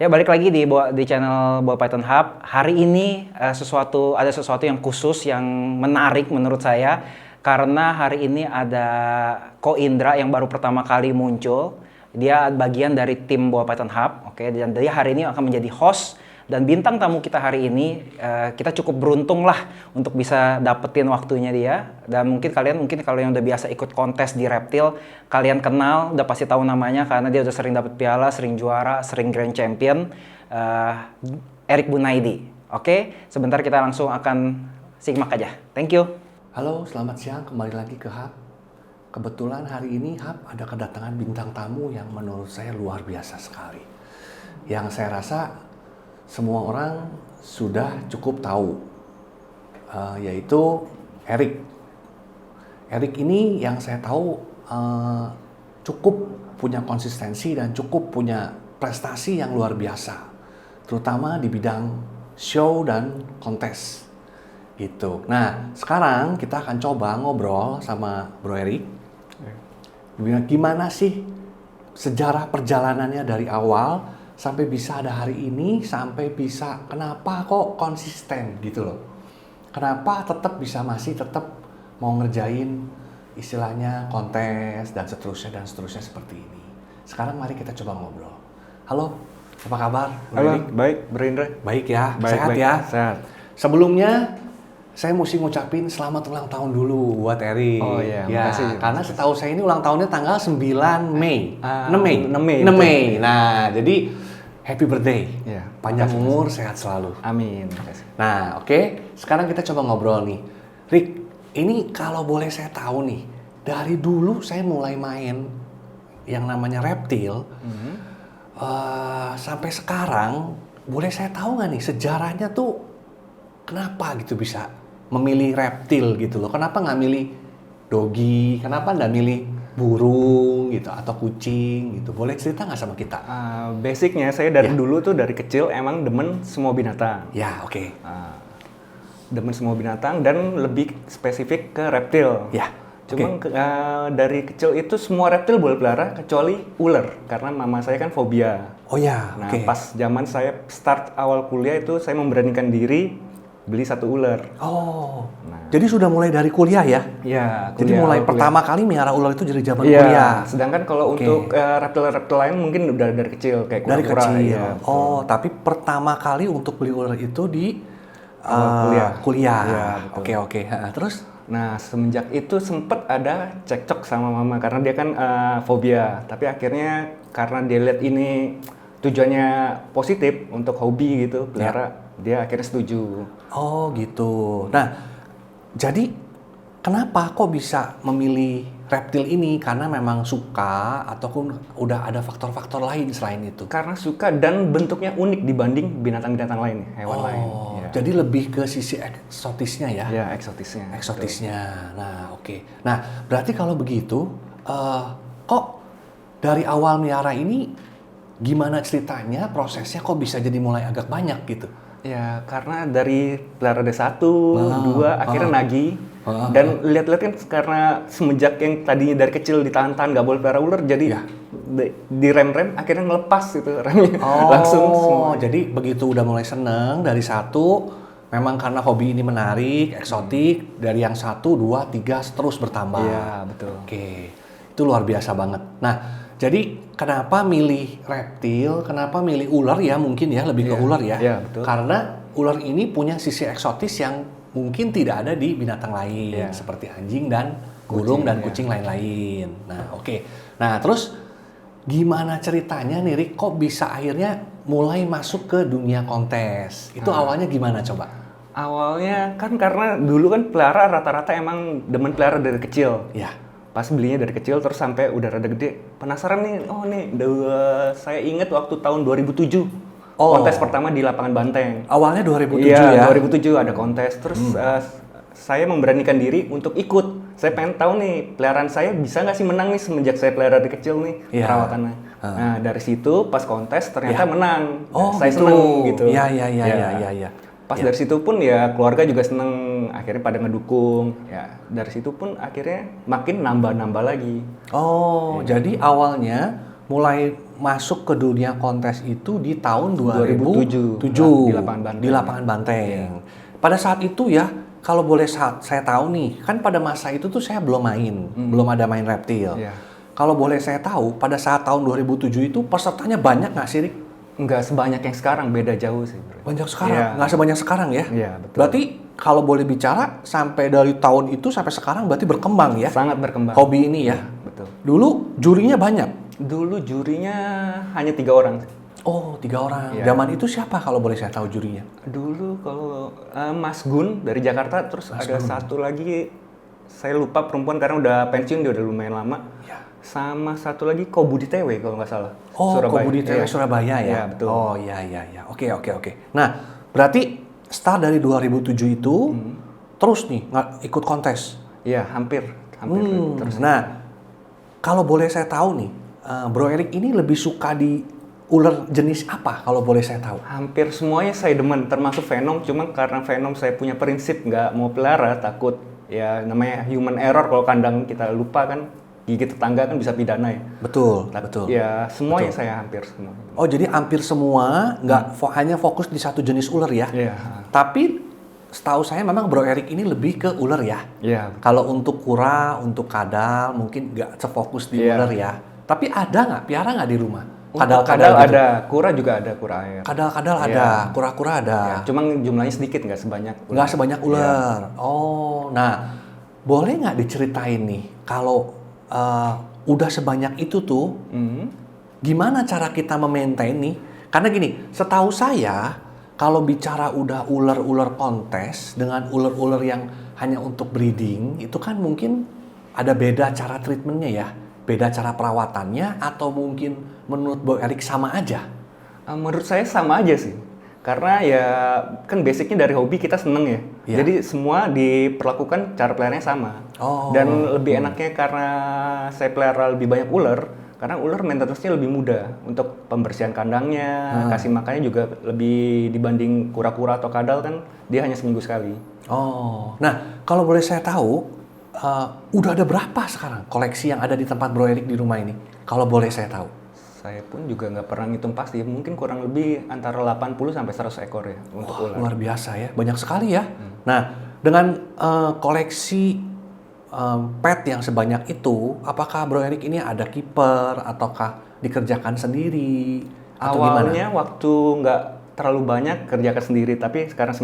Ya, balik lagi di channel Boa Python Hub. Hari ini ada sesuatu yang khusus yang menarik menurut saya karena hari ini ada Ko Indra yang baru pertama kali muncul. Dia bagian dari tim Boa Python Hub, oke, dan dia hari ini akan menjadi host dan bintang tamu kita hari ini. Kita cukup beruntung lah untuk bisa dapetin waktunya dia. Dan mungkin kalau yang udah biasa ikut kontes di Reptil, kalian kenal, udah pasti tahu namanya karena dia udah sering dapet piala, sering juara, sering grand champion. Erik Bunaidi. Oke, sebentar kita langsung akan simak aja. Thank you. Halo, selamat siang. Kembali lagi ke Hub. Kebetulan hari ini Hub ada kedatangan bintang tamu yang menurut saya luar biasa sekali. Yang saya rasa semua orang sudah cukup tahu, yaitu Erik. Erik ini yang saya tahu cukup punya konsistensi dan cukup punya prestasi yang luar biasa, terutama di bidang show dan kontes. Gitu. Nah, sekarang kita akan coba ngobrol sama Bro Erik. Gimana sih sejarah perjalanannya dari awal sampai bisa ada hari ini, sampai bisa kenapa kok konsisten gitu loh. Kenapa masih tetap mau ngerjain istilahnya kontes dan seterusnya seperti ini. Sekarang mari kita coba ngobrol. Halo, apa kabar? Halo, baik, Bro Indra. Baik ya, baik, sehat baik, ya? Sehat. Sebelumnya saya mesti ngucapin selamat ulang tahun dulu buat Erik. Oh iya, ya, makasih. Karena setahu saya ini ulang tahunnya tanggal 9 Mei. 6 Mei. Nah, jadi happy birthday. Ya, Panjang umur, sehat selalu. Amin. Makasih. Nah, oke. Sekarang kita coba ngobrol nih. Rik, ini kalau boleh saya tahu nih, dari dulu saya mulai main yang namanya Reptil, sampai sekarang, boleh saya tahu nggak nih sejarahnya tuh kenapa gitu bisa memilih reptil gitu loh? Kenapa nggak milih dogi? Kenapa nggak milih burung gitu atau kucing gitu? Boleh cerita nggak sama kita? Basicnya saya dari dulu tuh dari kecil emang demen semua binatang. Ya, oke. Demen semua binatang dan lebih spesifik ke reptil. Ya. Cuma dari kecil itu semua reptil boleh pelihara kecuali ular karena mama saya kan fobia. Oh ya. Nah, pas zaman saya start awal kuliah itu saya memberanikan diri beli satu ular. Oh. Nah. Jadi sudah mulai dari kuliah ya? Iya. Jadi mulai pertama kali miara ular itu dari zaman kuliah. Kuliah. Sedangkan kalau untuk reptil-reptil lain mungkin udah dari kecil kayak kura-kura. Dari kecil. Ya, oh, tapi pertama kali untuk beli ular itu di kuliah. Ya, oke. Terus? Nah, semenjak itu sempet ada cekcok sama mama karena dia kan fobia. Tapi akhirnya karena dia lihat ini tujuannya positif untuk hobi gitu, pelihara, dia akhirnya setuju. Oh gitu. Nah, jadi kenapa kok bisa memilih reptil ini? Karena memang suka ataupun udah ada faktor-faktor lain selain itu? Karena suka dan bentuknya unik dibanding binatang-binatang lain, hewan lain. Ya. Jadi lebih ke sisi eksotisnya ya? Ya, eksotisnya. Eksotisnya. Nah, oke. Nah, berarti kalau begitu, kok dari awal melihara ini gimana ceritanya, prosesnya kok bisa jadi mulai agak banyak gitu? Ya, karena dari pelihara ada 1, 2, akhirnya nagih. Dan lihat-lihat kan karena semenjak yang tadinya dari kecil ditahan-tahan nggak boleh pelihara ular, jadi di rem-rem akhirnya ngelepas gitu remnya. Langsung semua. Jadi begitu udah mulai seneng dari 1, memang karena hobi ini menarik, eksotik, dari yang 1, 2, 3 terus bertambah. Iya, betul. Oke, itu luar biasa banget. Nah, jadi kenapa milih reptil, kenapa milih ular ya mungkin ya, lebih ke ular ya. Iya, betul. Karena ular ini punya sisi eksotis yang mungkin tidak ada di binatang lain. Seperti anjing dan burung dan kucing lain-lain. Nah, oke. Nah, terus gimana ceritanya nih Rik, kok bisa akhirnya mulai masuk ke dunia kontes? Itu awalnya gimana coba? Awalnya kan karena dulu kan pelihara rata-rata emang demen pelihara dari kecil. Ya. Pas belinya dari kecil terus sampai udah rada gede, penasaran nih, saya inget waktu tahun 2007, kontes pertama di lapangan Banteng. Awalnya 2007 ya? 2007 ada kontes, terus saya memberanikan diri untuk ikut. Saya pengen tahu nih, peliharaan saya bisa nggak sih menang nih semenjak saya pelihara dari kecil nih, perawatannya. Nah, dari situ pas kontes ternyata menang. Saya seneng gitu. Iya. Pas dari situ pun ya keluarga juga seneng, akhirnya pada ngedukung. Ya, dari situ pun akhirnya makin nambah-nambah lagi. Oh, jadi awalnya mulai masuk ke dunia kontes itu di tahun 2007, 2007 di Lapangan Banteng. Di Lapangan Banteng. Pada saat itu ya, kalau boleh saya tahu nih, kan pada masa itu tuh saya belum main, belum ada main reptil. Iya. Kalau boleh saya tahu, pada saat tahun 2007 itu pesertanya banyak nggak sih, Rik? Nggak sebanyak yang sekarang, beda jauh sih bro. Banyak sekarang, Iya. nggak sebanyak sekarang ya? Iya, betul. Berarti kalau boleh bicara, sampai dari tahun itu sampai sekarang berarti berkembang ya? Sangat berkembang. Hobi ini ya? Betul. Dulu jurinya banyak? Dulu jurinya hanya 3 orang. Oh, 3 orang. Iya. Zaman itu siapa kalau boleh saya tahu jurinya? Dulu kalau Mas Gun dari Jakarta, terus ada satu lagi, saya lupa perempuan karena udah pensiun, dia udah lumayan lama. Ya. Sama satu lagi Kobudi Tewe kalau nggak salah. Oh, Kobudi Iya. TW Surabaya ya? Iya, betul. Oh, iya. Oke. Nah, berarti start dari 2007 itu, terus nih ikut kontes? Iya, hampir terus. Nah, kalau boleh saya tahu nih, Bro Erik ini lebih suka di ular jenis apa kalau boleh saya tahu? Hampir semuanya saya demen, termasuk Venom. Cuma karena Venom saya punya prinsip nggak mau pelihara, takut ya namanya human error, kalau kandang kita lupa kan, gigit tetangga kan bisa pidana ya. Betul. Ya semuanya saya hampir semua. Oh, jadi hampir semua nggak hanya fokus di satu jenis ular ya? Iya. Tapi setahu saya memang Bro Erik ini lebih ke ular ya? Iya. Kalau untuk kura, untuk kadal mungkin nggak sefokus di Iya. ular ya. Tapi ada nggak? Piara nggak di rumah? Kadal Kadal-kadal gitu? ada, kura juga ada, kura air. Kadal-kadal Iya. ada, kura-kura ada. Ya, cuma jumlahnya sedikit, nggak sebanyak ular. Nggak sebanyak Iya. ular. Oh, nah boleh nggak diceritain nih kalau udah sebanyak itu tuh, gimana cara kita memaintain nih? Karena gini, setahu saya kalau bicara udah ular-ular kontes dengan ular-ular yang hanya untuk breeding, itu kan mungkin ada beda cara treatmentnya ya, beda cara perawatannya, atau mungkin menurut Bro Erik sama aja? Menurut saya sama aja sih. Karena ya kan basicnya dari hobi kita seneng ya. Iya. Jadi semua diperlakukan cara peliharanya sama. Oh. Dan lebih enaknya karena saya pelihara lebih banyak ular, karena ular maintenance-nya lebih mudah untuk pembersihan kandangnya, kasih makannya juga lebih dibanding kura-kura atau kadal kan dia hanya seminggu sekali. Oh, nah kalau boleh saya tahu, udah ada berapa sekarang koleksi yang ada di tempat Bro Erik di rumah ini? Kalau boleh saya tahu. Saya pun juga nggak pernah ngitung pasti, mungkin kurang lebih antara 80 sampai 100 ekor ya untuk ular. Luar biasa ya, banyak sekali ya. Nah, dengan koleksi pet yang sebanyak itu, apakah Bro Erik ini ada kiper ataukah dikerjakan sendiri atau Awalnya gimana? waktu nggak terlalu banyak kerjakan sendiri, tapi sekarang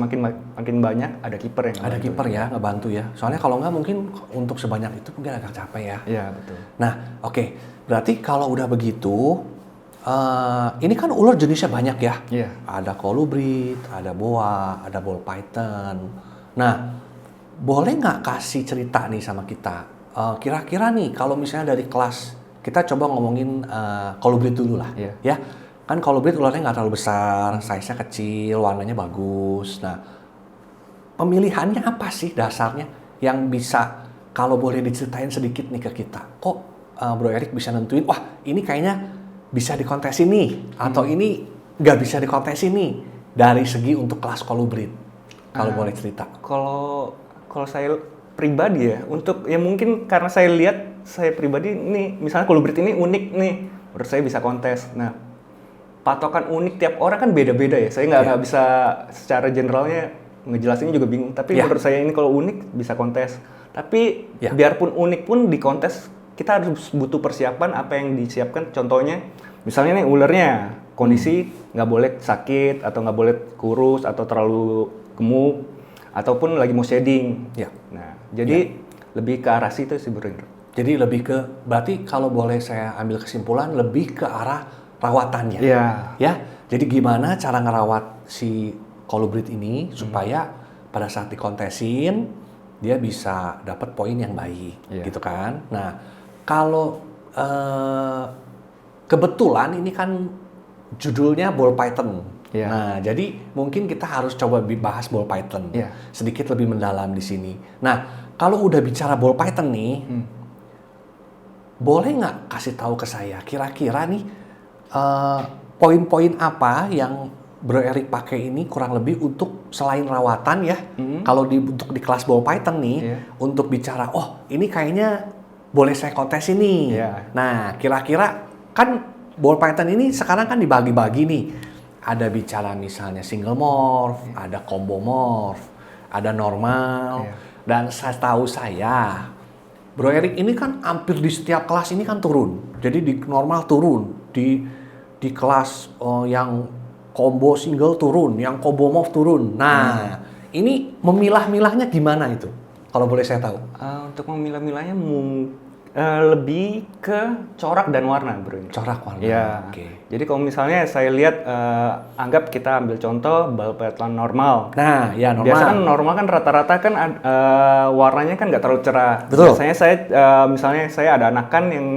makin banyak ada kiper yang Ada ngebantu. kiper ya, ngebantu ya. Soalnya kalau nggak mungkin untuk sebanyak itu mungkin agak capek ya. Iya betul. Nah, oke. Berarti kalau udah begitu, ini kan ular jenisnya banyak ya. Iya. Ada kolubrid, ada boa, ada ball python. Nah, boleh nggak kasih cerita nih sama kita? Kira-kira nih kalau misalnya dari kelas, kita coba ngomongin kolubrid dulu lah. Iya. Ya, kan kolubrid ularnya nggak terlalu besar, size-nya kecil, warnanya bagus. Nah, pemilihannya apa sih dasarnya yang bisa kalau boleh diceritain sedikit nih ke kita? Kok Bro Erik bisa nentuin, wah ini kayaknya bisa dikontesin nih, atau ini nggak bisa dikontesin nih dari segi untuk kelas kolubrid? Kalau boleh cerita. Kalau saya pribadi ya, untuk ya mungkin karena saya lihat saya pribadi nih, misalnya kolubrid ini unik nih, menurut saya bisa kontes. Nah, patokan unik tiap orang kan beda-beda ya. Saya nggak bisa secara generalnya ngejelasinnya juga bingung. Tapi menurut saya ini kalau unik bisa kontes. Tapi biarpun unik pun di kontes kita harus butuh persiapan apa yang disiapkan. Contohnya, misalnya nih ularnya kondisi nggak boleh sakit atau nggak boleh kurus atau terlalu gemuk ataupun lagi mau shedding. Ya. Nah, jadi lebih ke arah situ sih Bro. Jadi lebih ke, berarti kalau boleh saya ambil kesimpulan lebih ke arah rawatannya. Iya. Ya. Jadi gimana cara ngerawat si kolubrid ini supaya pada saat dikontesin dia bisa dapat poin yang baik, gitu kan? Nah, kalau kebetulan ini kan judulnya ball python. Nah, jadi mungkin kita harus coba bahas ball python sedikit lebih mendalam di sini. Nah, kalau udah bicara ball python nih, boleh nggak kasih tahu ke saya kira-kira nih poin-poin apa yang Bro Erik pakai ini kurang lebih untuk selain rawatan ya, kalau untuk di kelas ball python nih, untuk bicara, oh ini kayaknya boleh saya kontes ini. Nah, kira-kira kan ball python ini sekarang kan dibagi-bagi nih. Ada bicara misalnya single morph, ada combo morph, ada normal, dan setahu saya, Bro Erik ini kan hampir di setiap kelas ini kan turun. Jadi di normal turun, di kelas yang combo single turun, yang combo morph turun. Nah, ini memilah-milahnya gimana itu? Kalau boleh saya tahu. Untuk memilah-milahnya lebih ke corak dan warna, bro. Corak warna. Ya. Oke. Jadi kalau misalnya saya lihat, anggap kita ambil contoh ball python normal. Nah, ya normal. Biasanya kan normal kan rata-rata kan warnanya kan nggak terlalu cerah. Betul. Biasanya saya misalnya saya ada anakan yang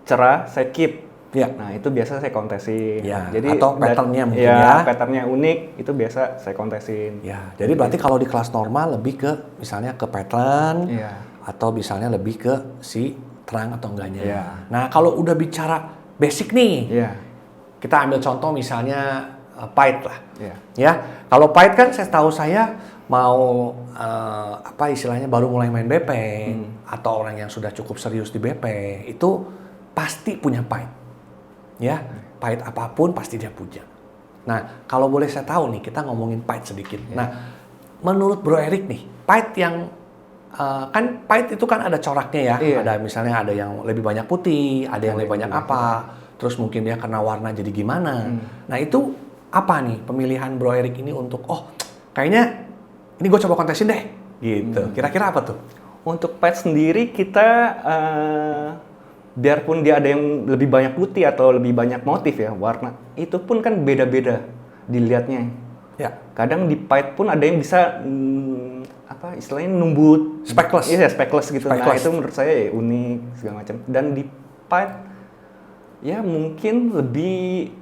cerah, saya keep. Ya. Nah itu biasa saya kontesin. Ya, Jadi atau patternnya mungkin patternnya unik, itu biasa saya kontesin. Ya, jadi berarti kalau di kelas normal lebih ke misalnya ke pattern, atau misalnya lebih ke si terang atau enggaknya. Iya. Nah, kalau udah bicara basic nih, kita ambil contoh misalnya Pyth lah. Ya, kalau Pyth kan saya tahu saya mau apa istilahnya baru mulai main BP atau orang yang sudah cukup serius di BP itu pasti punya Pyth. Ya, Pyth apapun pasti dia punya. Nah, kalau boleh saya tahu nih, kita ngomongin Pyth sedikit. Nah, menurut Bro Erik nih, Pyth yang kan Pyth itu kan ada coraknya ya. Ada misalnya ada yang lebih banyak putih, ada yang lebih banyak apa. Terus mungkin dia karena warna jadi gimana. Nah, itu apa nih pemilihan Bro Erik ini untuk kayaknya ini gue coba kontesin deh gitu. Kira-kira apa tuh? Untuk Pyth sendiri kita biarpun dia ada yang lebih banyak putih atau lebih banyak motif ya warna, itu pun kan beda-beda dilihatnya. Ya. Kadang di Pyth pun ada yang bisa apa istilahnya numbut speckless. Iya, speckless gitu. Speckless. Nah, itu menurut saya ya unik segala macam. Dan di Pyth ya mungkin lebih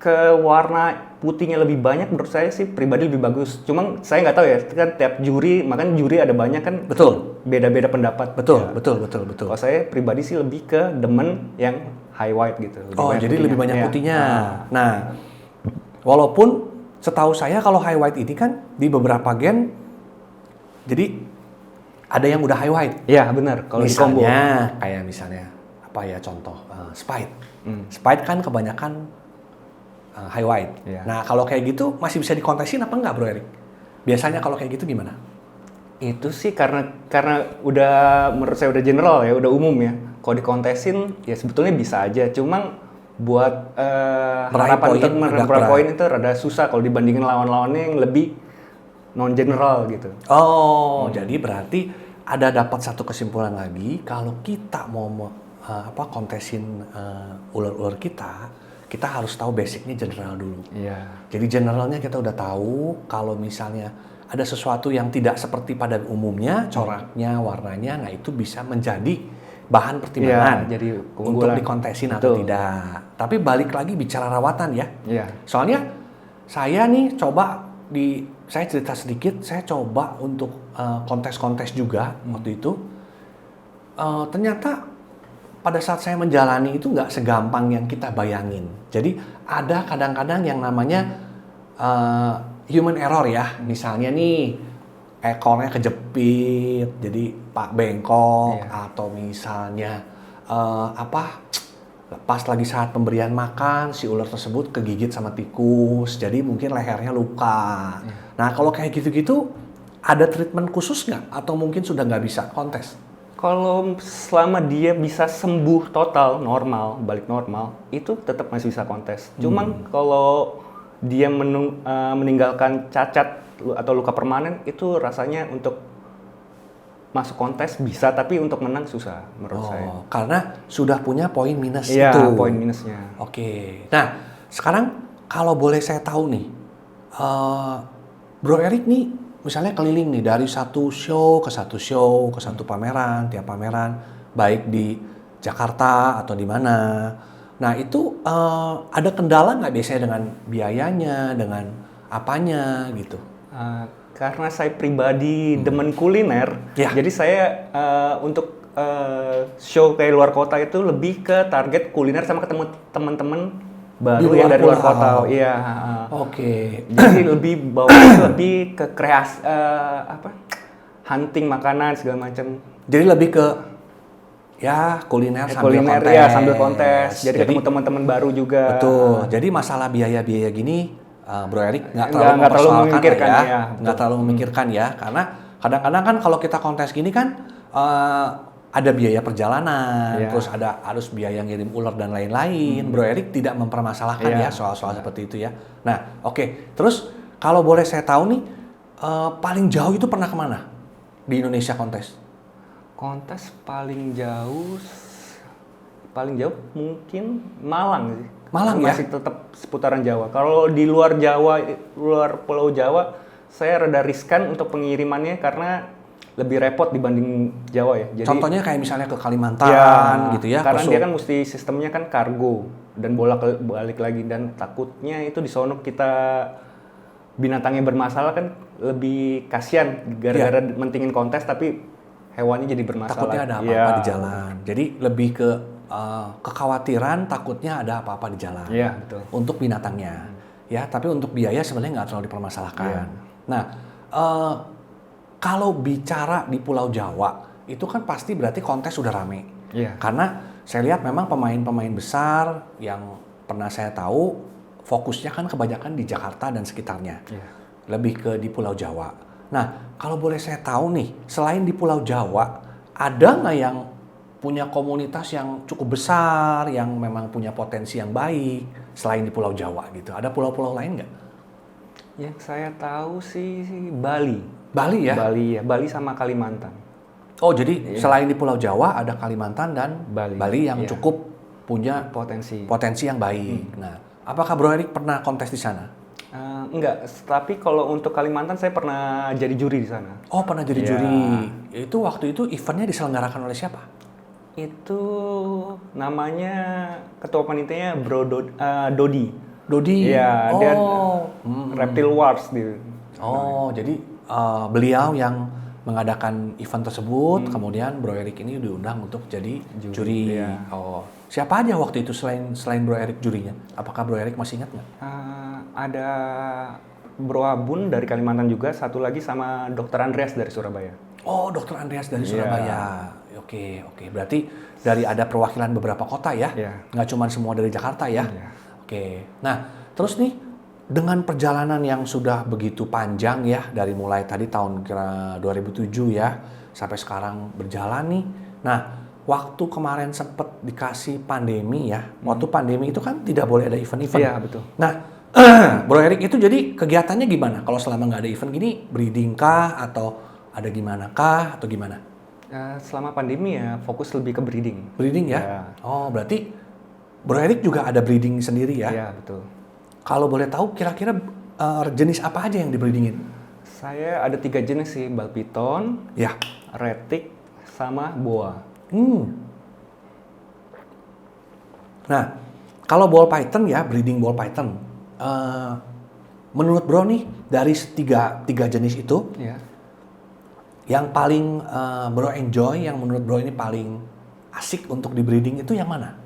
ke warna putihnya lebih banyak, menurut saya sih pribadi lebih bagus. Cuma saya nggak tahu ya, kan tiap juri, makanya juri ada banyak kan. Betul. Beda-beda pendapat. Betul, Ya. betul. Kalau saya pribadi sih lebih ke demen yang high white gitu. Jadi lebih banyak Ya. putihnya. Nah, walaupun setahu saya kalau high white ini kan di beberapa gen, jadi ada yang udah high white. Iya benar. Kalau di combo. Misalnya kayak misalnya apa ya contoh Spite. Spite kan kebanyakan high white. Iya. Nah kalau kayak gitu masih bisa dikontesin apa enggak Bro Erik? Biasanya kalau kayak gitu gimana? Itu sih karena udah menurut saya udah general ya, udah umum ya. Kalau dikontesin ya sebetulnya bisa aja. Cuma buat harapan untuk meraih poin itu rada susah kalau dibandingin lawan-lawannya yang lebih non general gitu. Jadi berarti ada dapat satu kesimpulan lagi kalau kita mau kontesin ular-ular kita harus tahu basicnya general dulu. Iya. Jadi generalnya kita udah tahu kalau misalnya ada sesuatu yang tidak seperti pada umumnya, coraknya, warnanya, nah itu bisa menjadi bahan pertimbangan jadi untuk dikontesin atau tidak. Tapi balik lagi bicara rawatan ya. Iya. Soalnya saya nih saya cerita sedikit, saya coba untuk kontes-kontes juga waktu itu. Ternyata pada saat saya menjalani itu nggak segampang yang kita bayangin. Jadi ada kadang-kadang yang namanya human error ya. Misalnya nih ekornya kejepit, jadi pak bengkok, atau misalnya pas lagi saat pemberian makan si ular tersebut kegigit sama tikus, jadi mungkin lehernya luka. Nah kalau kayak gitu-gitu ada treatment khusus nggak? Atau mungkin sudah nggak bisa kontes? Kalau selama dia bisa sembuh total, normal, balik normal, itu tetap masih bisa kontes. Cuman kalau dia meninggalkan cacat atau luka permanen, itu rasanya untuk masuk kontes bisa, tapi untuk menang susah menurut saya. Karena sudah punya poin minus itu. Iya, poin minusnya. Oke. Nah, sekarang kalau boleh saya tahu nih, Bro Erik nih, misalnya keliling nih dari satu show ke satu pameran, tiap pameran, baik di Jakarta atau di mana. Nah itu ada kendala nggak biasanya dengan biayanya, dengan apanya gitu? Karena saya pribadi demen kuliner, jadi saya untuk show kayak luar kota itu lebih ke target kuliner sama ketemu teman-teman baru yang dari luar kota. Iya. Oke. Jadi lebih ke hunting makanan segala macam. Jadi lebih ke ya kuliner sambil kuliner kontes. ya sambil kontes. Jadi ketemu teman-teman baru juga. Betul. Jadi masalah biaya-biaya gini, Bro Erik nggak terlalu Nggak terlalu mempersoalkan memikirkan lah ya, nggak terlalu memikirkan ya, karena kadang-kadang kan kalau kita kontes gini kan ada biaya perjalanan, Iya. terus harus biaya ngirim ular dan lain-lain. Bro Erik tidak mempermasalahkan Iya. ya soal-soal seperti itu ya. Nah, oke. Terus kalau boleh saya tahu nih, paling jauh itu pernah kemana di Indonesia kontes? Kontes paling jauh mungkin Malang sih. Malang ya? Masih tetap seputaran Jawa. Kalau di luar Jawa, luar Pulau Jawa, saya rada riskan untuk pengirimannya karena lebih repot dibanding Jawa ya. Jadi, Contohnya kayak misalnya ke Kalimantan gitu ya. Karena ke dia kan mesti sistemnya kan kargo dan bolak-balik lagi, dan takutnya itu di sono kita binatangnya bermasalah kan lebih kasihan gara-gara mentingin kontes tapi hewannya jadi bermasalah. takutnya ada apa-apa di jalan. Jadi lebih ke kekhawatiran takutnya ada apa-apa di jalan. Iya, betul. Untuk binatangnya. Ya, tapi untuk biaya sebenarnya nggak terlalu dipermasalahkan. Iya. Nah, kalau bicara di Pulau Jawa, itu kan pasti berarti kontes sudah rame. Iya. Karena saya lihat memang pemain-pemain besar yang pernah saya tahu fokusnya kan kebanyakan di Jakarta dan sekitarnya. Iya. Lebih ke di Pulau Jawa. Nah, kalau boleh saya tahu nih, selain di Pulau Jawa, ada nggak yang punya komunitas yang cukup besar, yang memang punya potensi yang baik, selain di Pulau Jawa gitu? Ada pulau-pulau lain nggak? Yang saya tahu sih Bali. Bali ya? Bali sama Kalimantan. Oh, jadi selain di Pulau Jawa, ada Kalimantan dan Bali. yang Iya. cukup punya Potensi. yang baik. Nah, apakah Bro Erik pernah kontes di sana? Enggak, tapi kalau untuk Kalimantan saya pernah jadi juri di sana. Oh, pernah jadi Iya. juri. Itu waktu itu eventnya diselenggarakan oleh siapa? Itu namanya ketua panitianya Dodi. Dodi. Iya, dia Oh. Reptile Wars dia. Oh, jadi beliau yang mengadakan event tersebut, kemudian Bro Erik ini diundang untuk jadi juri. Iya. Oh, siapa aja waktu itu selain Bro Erik jurinya? Apakah Bro Erik masih ingat nggak? Ada Bro Abun dari Kalimantan juga, satu lagi sama Dr. Andreas dari Surabaya. Oh, Dr. Andreas dari Iya. Surabaya. Oke. Berarti dari ada perwakilan beberapa kota ya? Iya. Nggak cuma semua dari Jakarta ya? Iya. Oke. Nah, terus nih, dengan perjalanan yang sudah begitu panjang ya, dari mulai tadi tahun 2007 ya, sampai sekarang berjalan nih. Nah, waktu kemarin sempat dikasih pandemi ya, waktu pandemi itu kan tidak boleh ada event-event. Iya, betul. Nah, Bro Erik itu jadi kegiatannya gimana? Kalau selama nggak ada event gini, breeding kah? Atau ada gimana kah? Atau gimana? Selama pandemi ya fokus lebih ke breeding. Breeding ya? Iya. Oh, berarti Bro Erik juga ada breeding sendiri ya? Iya, betul. Kalau boleh tahu kira-kira jenis apa aja yang dibreedingin? Saya ada 3 jenis sih, ball python, Ya. retic, sama boa. Nah, kalau ball python ya, breeding ball python, menurut Bro nih dari tiga jenis itu, Iya. yang paling Bro enjoy, yang menurut Bro ini paling asik untuk di breeding itu yang mana?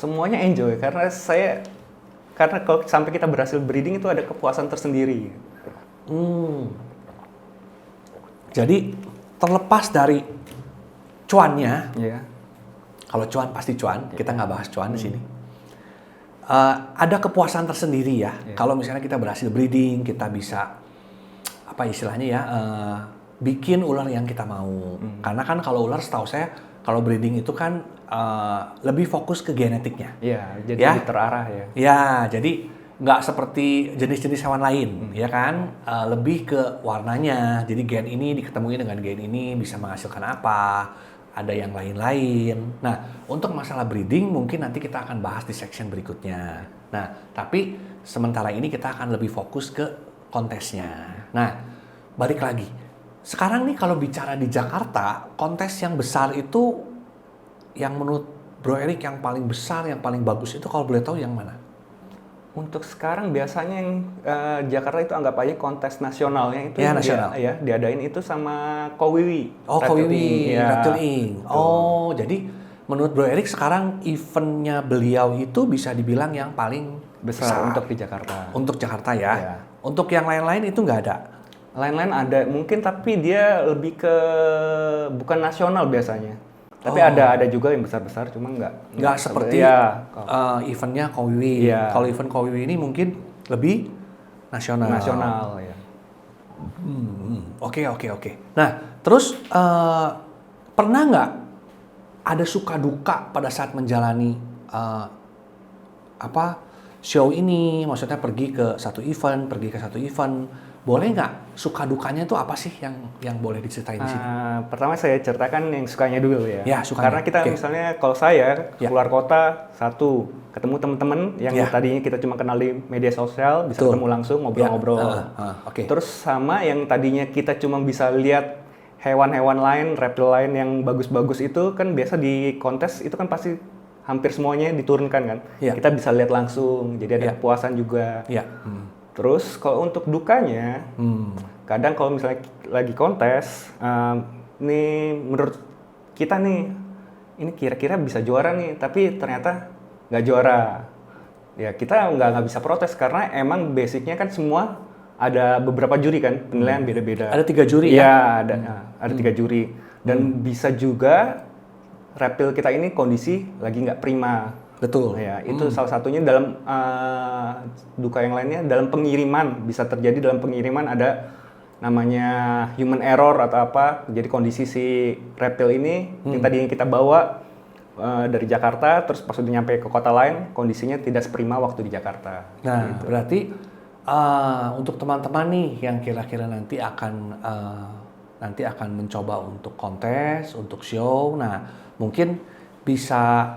Semuanya enjoy karena kalau sampai kita berhasil breeding itu ada kepuasan tersendiri. Jadi terlepas dari cuannya, Iya. kalau cuan pasti cuan, kita nggak bahas cuan di sini. Ada kepuasan tersendiri ya. Kalau misalnya kita berhasil breeding, kita bisa apa istilahnya ya, bikin ular yang kita mau. Karena kan kalau ular, setahu saya, kalau breeding itu kan lebih fokus ke genetiknya. Iya, jadi Ya? lebih terarah ya. Ya, jadi nggak seperti jenis-jenis hewan lain, ya kan? Lebih ke warnanya. Jadi gen ini diketemuin dengan gen ini bisa menghasilkan apa? Ada yang lain-lain. Nah, untuk masalah breeding mungkin nanti kita akan bahas di section berikutnya. Nah, tapi sementara ini kita akan lebih fokus ke kontesnya. Nah, balik lagi. Sekarang nih kalau bicara di Jakarta, kontes yang besar itu yang menurut Bro Erik yang paling besar, yang paling bagus itu kalau boleh tahu yang mana? Untuk sekarang biasanya yang Jakarta itu anggap aja kontes nasionalnya itu Ya, nasional. diadain itu sama Kowiwi. Oh, Kowiwi, Ya. Reptile Inc. Oh, jadi menurut Bro Erik sekarang eventnya beliau itu bisa dibilang yang paling Besar untuk di Jakarta. Untuk Jakarta ya. Ya. Untuk yang lain-lain itu nggak ada. Lain-lain ada mungkin, tapi dia lebih ke bukan nasional biasanya. Tapi ada juga yang besar-besar, cuma nggak seperti ya, eventnya Kowiwi. Iya. Kalau event Kowiwi ini mungkin lebih nasional. ya. Oke. Nah, terus pernah nggak ada suka duka pada saat menjalani show ini? Maksudnya pergi ke satu event, boleh nggak suka dukanya itu apa sih yang boleh diceritain di sini? Pertama saya ceritakan yang sukanya dulu ya. Ya, sukanya. Karena kita misalnya kalau saya Ya. keluar kota, satu ketemu teman-teman yang Ya. tadinya kita cuma kenal di media sosial, bisa Betul. ketemu langsung ngobrol-ngobrol. Oke. Terus sama yang tadinya kita cuma bisa lihat hewan-hewan lain, reptil lain yang bagus-bagus itu kan biasa di kontes itu kan pasti hampir semuanya diturunkan kan. Ya. Kita bisa lihat langsung, jadi ada Ya. kepuasan juga. Ya. Terus kalau untuk dukanya, kadang kalau misalnya lagi kontes, ini menurut kita nih, ini kira-kira bisa juara nih, tapi ternyata nggak juara. Ya kita nggak bisa protes karena emang basicnya kan semua ada beberapa juri kan, penilaian beda-beda. Ada 3 juri ya? Iya, ada 3 juri. Dan bisa juga reptil kita ini kondisi lagi nggak prima. Betul. Ya, itu salah satunya dalam duka yang lainnya dalam pengiriman, bisa terjadi dalam pengiriman ada namanya human error atau apa. Jadi kondisi si reptil ini yang tadinya kita bawa dari Jakarta terus pas udah nyampe ke kota lain kondisinya tidak seprima waktu di Jakarta. Nah, berarti untuk teman-teman nih yang kira-kira nanti akan mencoba untuk kontes, untuk show, nah mungkin bisa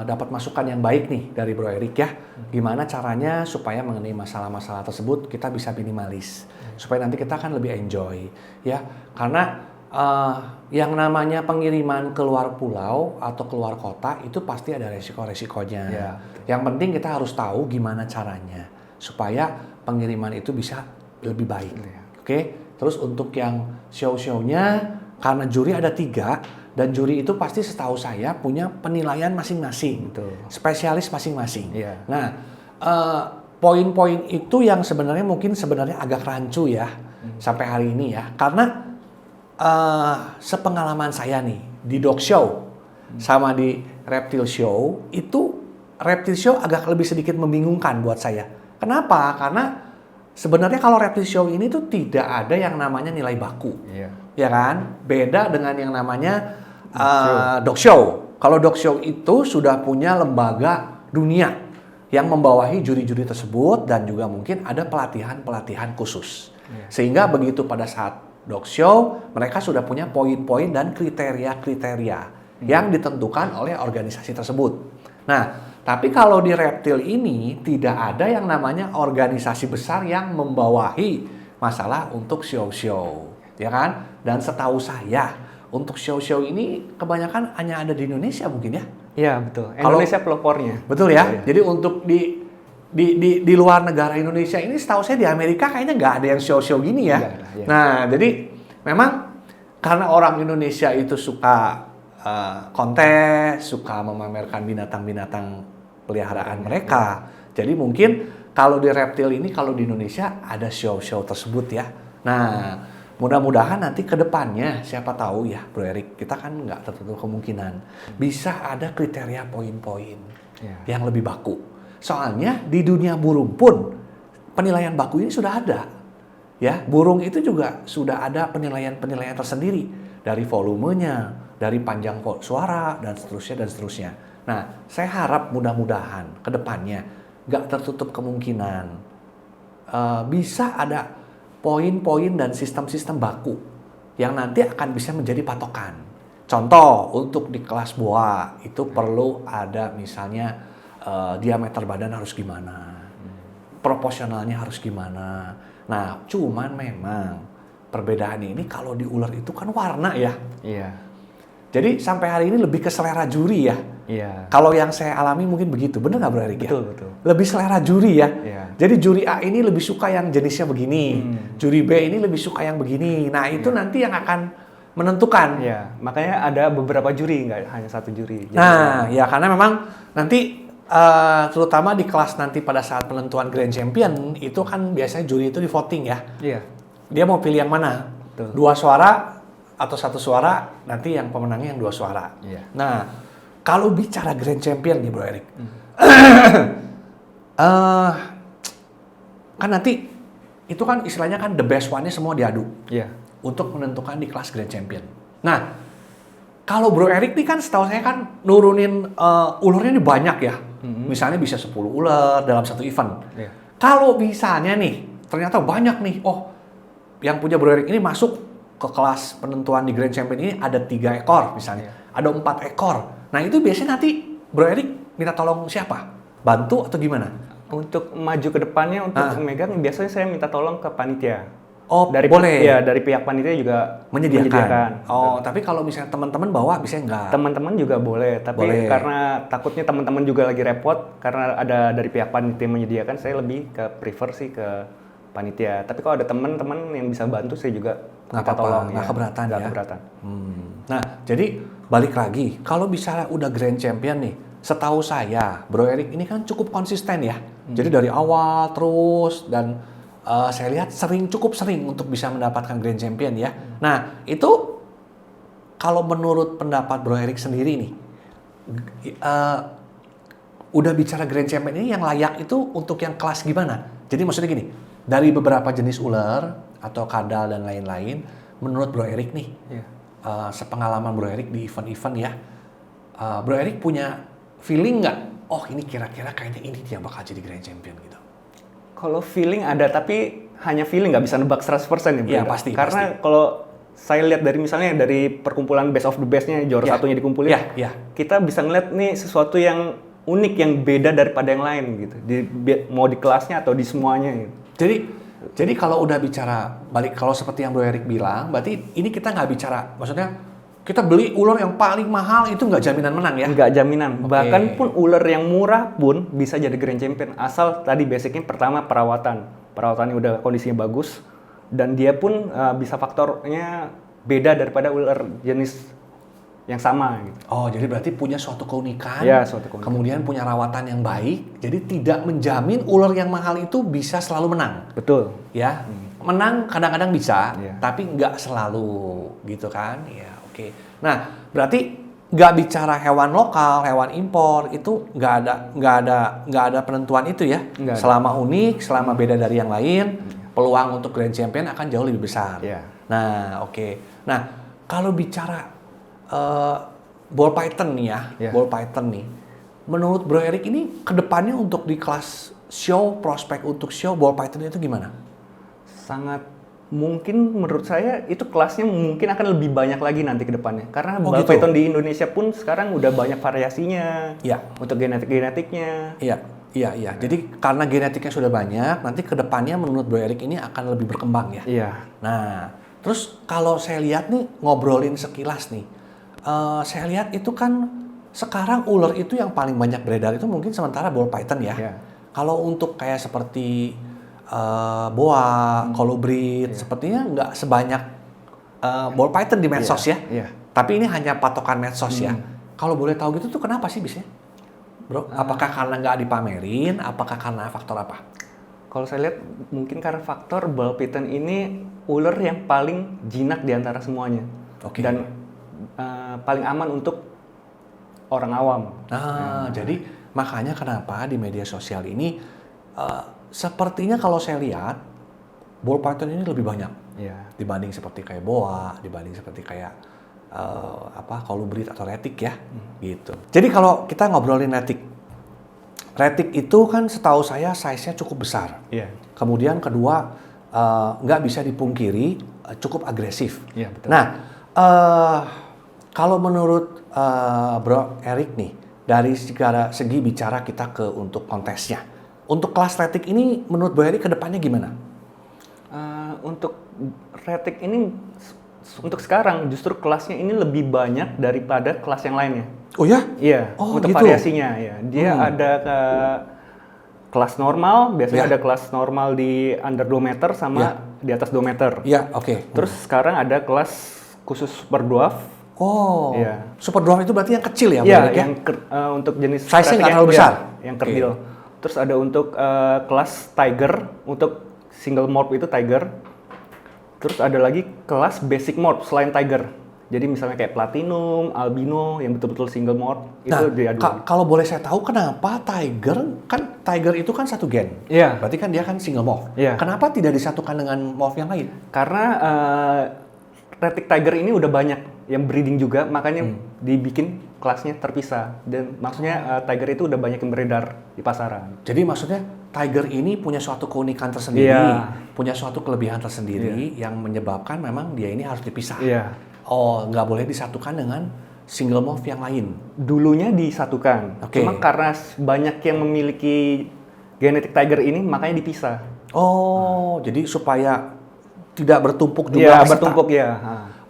dapat masukan yang baik nih dari Bro Erik ya. Gimana caranya supaya mengenai masalah-masalah tersebut kita bisa minimalis. Supaya nanti kita akan lebih enjoy ya. Karena yang namanya pengiriman keluar pulau atau keluar kota itu pasti ada resiko-resikonya. Ya. Yang penting kita harus tahu gimana caranya supaya pengiriman itu bisa lebih baik. Oke. Terus untuk yang show-show-nya karena juri ada 3 dan juri itu pasti setahu saya punya penilaian masing-masing, Betul. spesialis masing-masing. Iya. Nah, poin-poin itu yang sebenarnya agak rancu ya sampai hari ini ya, karena sepengalaman saya nih di dog show sama di reptile show itu reptile show agak lebih sedikit membingungkan buat saya. Kenapa? Karena sebenarnya kalau reptile show ini tuh tidak ada yang namanya nilai baku. Iya. Ya kan? Beda dengan yang namanya dog show. Kalau dog show itu sudah punya lembaga dunia yang membawahi juri-juri tersebut dan juga mungkin ada pelatihan-pelatihan khusus. Sehingga begitu pada saat dog show, mereka sudah punya poin-poin dan kriteria-kriteria yang ditentukan oleh organisasi tersebut. Nah, tapi kalau di reptil ini tidak ada yang namanya organisasi besar yang membawahi masalah untuk show-show, ya kan? Dan setahu saya untuk show-show ini kebanyakan hanya ada di Indonesia mungkin ya? Iya betul. Indonesia pelopornya. Betul ya? Iya. Jadi untuk di luar negara Indonesia ini setahu saya di Amerika kayaknya nggak ada yang show-show gini ya. Nggak ada, iya. Nah, jadi memang karena orang Indonesia itu suka kontes, suka memamerkan binatang-binatang peliharaan mereka. Jadi mungkin kalau di reptil ini, kalau di Indonesia ada show-show tersebut ya. Nah, mudah-mudahan nanti ke depannya, siapa tahu ya Bro Erik, kita kan nggak tertutup kemungkinan bisa ada kriteria poin-poin yang lebih baku. Soalnya di dunia burung pun penilaian baku ini sudah ada. Ya, burung itu juga sudah ada penilaian-penilaian tersendiri dari volumenya, dari panjang suara dan seterusnya. Nah, saya harap mudah-mudahan ke depannya nggak tertutup kemungkinan bisa ada poin-poin dan sistem-sistem baku yang nanti akan bisa menjadi patokan. Contoh, untuk di kelas boa itu perlu ada misalnya diameter badan harus gimana, proporsionalnya harus gimana. Nah, cuman memang perbedaan ini kalau di ular itu kan warna ya. Iya. Jadi sampai hari ini lebih ke selera juri ya. Iya. Kalau yang saya alami mungkin begitu, bener nggak Bro Erik ya? Betul. Lebih selera juri ya. Iya. Jadi juri A ini lebih suka yang jenisnya begini, juri B ini lebih suka yang begini. Nah itu nanti yang akan menentukan. Iya. Makanya ada beberapa juri, nggak hanya satu juri. Jadi, Nah ya karena memang nanti terutama di kelas nanti pada saat penentuan Grand Champion itu kan biasanya juri itu di voting ya. Iya. Dia mau pilih yang mana? Betul. 2 suara atau 1 suara, nanti yang pemenangnya yang 2 suara. Iya. Nah, kalau bicara Grand Champion nih Bro Erik, kan nanti itu kan istilahnya kan the best one-nya semua diadu Iya. untuk menentukan di kelas Grand Champion. Nah, kalau Bro Erik nih kan setahu saya kan nurunin ulernya nih banyak ya. Misalnya bisa 10 ular dalam satu event. Iya. Kalau misalnya nih, ternyata banyak nih, yang punya Bro Erik ini masuk ke kelas penentuan di Grand Champion ini ada 3 ekor misalnya, ada 4 ekor. Nah itu biasanya nanti Bro Erik minta tolong siapa? Bantu atau gimana? Untuk maju ke depannya untuk megang biasanya saya minta tolong ke panitia. Oh, Dari boleh. Ya, dari pihak panitia juga Menyediakan. Oh, tapi kalau misalnya teman-teman bawa bisa enggak? Teman-teman juga boleh, tapi Boleh. karena takutnya teman-teman juga lagi repot karena ada dari pihak panitia menyediakan, saya lebih ke prefer sih ke panitia. Tapi kalau ada teman-teman yang bisa bantu, saya juga Nggak minta apa-apa, tolong. nggak keberatan Nggak ya? keberatan. Nah, jadi balik lagi, kalau bisa udah Grand Champion nih, setahu saya, Bro Erik ini kan cukup konsisten ya. Jadi dari awal terus dan saya lihat cukup sering untuk bisa mendapatkan Grand Champion ya. Nah, itu kalau menurut pendapat Bro Erik sendiri nih, udah bicara Grand Champion ini yang layak itu untuk yang kelas gimana? Jadi maksudnya gini, dari beberapa jenis ular atau kadal dan lain-lain, menurut Bro Erik nih, sepengalaman Bro Erik di event-event ya, Bro Erik punya feeling nggak? Oh ini kira-kira kayaknya ini dia bakal jadi Grand Champion gitu. Kalau feeling ada, tapi hanya feeling, nggak bisa nebak 100% ya, Bro. Iya, pasti. Karena kalau saya lihat dari misalnya dari perkumpulan best of the bestnya, juara satunya dikumpulin, kita bisa ngeliat nih sesuatu yang unik, yang beda daripada yang lain gitu. Mau di kelasnya atau di semuanya gitu. Jadi kalau udah bicara balik, kalau seperti yang Bro Erik bilang, berarti ini kita nggak bicara, maksudnya kita beli ular yang paling mahal itu nggak jaminan menang ya? Nggak jaminan. Oke. Bahkan pun ular yang murah pun bisa jadi Grand Champion. Asal tadi basicnya pertama perawatan. Perawatannya udah kondisinya bagus. Dan dia pun bisa faktornya beda daripada ular jenis yang sama. Gitu. Oh, jadi berarti punya suatu keunikan. Ya, suatu keunikan. Kemudian punya rawatan yang baik. Jadi tidak menjamin ular yang mahal itu bisa selalu menang. Betul. Ya, menang kadang-kadang bisa, Iya. tapi nggak selalu gitu kan? Ya, oke. Nah, berarti nggak bicara hewan lokal, hewan impor itu nggak ada penentuan itu ya. Nggak ada. Selama unik, selama beda dari yang lain, peluang untuk Grand Champion akan jauh lebih besar. Iya. Nah, oke. Nah, kalau bicara ball python nih ya, Iya. ball python nih, menurut Bro Erik ini kedepannya untuk di kelas show, prospek untuk show ball python itu gimana? Sangat mungkin menurut saya itu kelasnya mungkin akan lebih banyak lagi nanti ke depannya. Karena Oh, ball gitu? python di Indonesia pun sekarang udah banyak variasinya. Iya. Untuk genetiknya. Iya. Jadi karena genetiknya sudah banyak, nanti kedepannya menurut Bro Erik ini akan lebih berkembang ya. Iya. Nah, terus kalau saya lihat nih ngobrolin sekilas nih, saya lihat itu kan sekarang ular itu yang paling banyak beredar itu mungkin sementara ball python ya. Iya. Kalau untuk kayak seperti boa, kolibrit, sepertinya nggak sebanyak ball python di medsos ya. Iya. Tapi ini hanya patokan medsos ya. Kalau boleh tahu gitu tuh kenapa sih biasanya? Bro, apakah karena nggak dipamerin? Apakah karena faktor apa? Kalau saya lihat mungkin karena faktor ball python ini ular yang paling jinak di antara semuanya. Oke. Dan paling aman untuk orang awam. Nah, jadi makanya kenapa di media sosial ini sepertinya kalau saya lihat ball python ini lebih banyak Iya. dibanding seperti kayak boa, dibanding seperti kayak kolibrit atau retik ya, gitu. Jadi kalau kita ngobrolin retik itu kan setahu saya size-nya cukup besar. Iya. Kemudian kedua nggak bisa dipungkiri cukup agresif. Iya, betul. Nah, kalau menurut Bro Erik nih, dari segi bicara kita ke untuk kontesnya, untuk kelas retik ini menurut Bro Erik ke depannya gimana? Untuk retik ini untuk sekarang justru kelasnya ini lebih banyak daripada kelas yang lainnya. Oh ya? Iya, Oh, untuk gitu. variasinya ya. Dia ada ke kelas normal, biasanya Ya. ada kelas normal di under 2 meter sama Ya. di atas 2 meter. Iya, oke. Terus sekarang ada kelas khusus super dwarf. Oh, Iya. super dwarf itu berarti yang kecil ya, Bro Iya, Erik ya? yang untuk jenis Size-nya retik nggak yang- terlalu iya, besar? yang Oke. kerdil. Terus ada untuk kelas tiger, untuk single morph itu tiger. Terus ada lagi kelas basic morph selain tiger. Jadi misalnya kayak platinum, albino yang betul-betul single morph itu Nah, diadu. kalau boleh saya tahu kenapa Tiger itu kan satu gen. Iya. Berarti kan dia kan single morph. Iya. Kenapa tidak disatukan dengan morph yang lain? Karena retic tiger ini udah banyak yang breeding juga, makanya dibikin kelasnya terpisah. Dan maksudnya tiger itu udah banyak yang beredar di pasaran. Jadi maksudnya Tiger ini punya suatu keunikan tersendiri, Iya. punya suatu kelebihan tersendiri yang menyebabkan memang dia ini harus dipisah. Iya. Oh, nggak boleh disatukan dengan single morph yang lain. Dulunya disatukan, Oke. cuma karena banyak yang memiliki genetik tiger ini, makanya dipisah. Oh, jadi supaya tidak bertumpuk jumlah Iya, peserta. bertumpuk ya.